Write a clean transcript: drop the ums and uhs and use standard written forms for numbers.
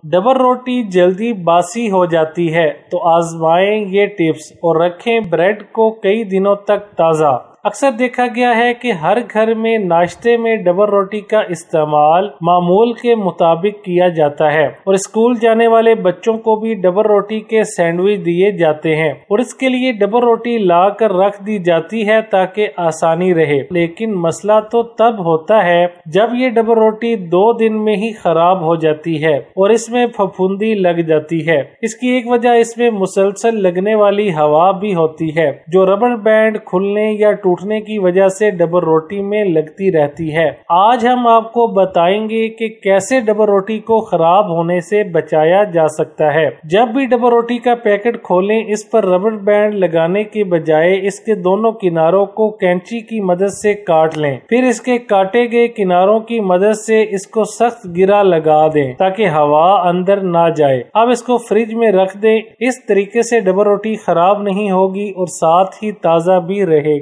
Double रोटी जल्दी बासी हो जाती है, तो आजमाएं ये टिप्स और रखें ब्रेड को कई दिनों तक ताज़ा। अक्सर देखा गया है कि हर घर में नाश्ते में डबल रोटी का इस्तेमाल मामूल के मुताबिक किया जाता है और स्कूल जाने वाले बच्चों को भी डबल रोटी के सैंडविच दिए जाते हैं और इसके लिए डबल रोटी ला कर रख दी जाती है ताकि आसानी रहे। लेकिन मसला तो तब होता है जब ये डबल रोटी 2 दिन में ही खराब हो जाती है और इसमें फफूंदी लग जाती है। इसकी एक वजह इसमें मुसलसल लगने वाली हवा भी होती है जो रबर बैंड खुलने या टूटने की वजह से डबल रोटी में लगती रहती है। आज हम आपको बताएंगे कि कैसे डबल रोटी को खराब होने से बचाया जा सकता है। जब भी डबल रोटी का पैकेट खोलें, इस पर रबर बैंड लगाने के बजाय इसके दोनों किनारों को कैंची की मदद से काट लें। फिर इसके काटे गए किनारों की मदद से इसको सख्त गिरा लगा दें ताकि हवा अंदर ना जाए। अब इसको फ्रिज में रख दें। इस तरीके से डबल रोटी खराब नहीं होगी और साथ ही ताज़ा भी रहेगी।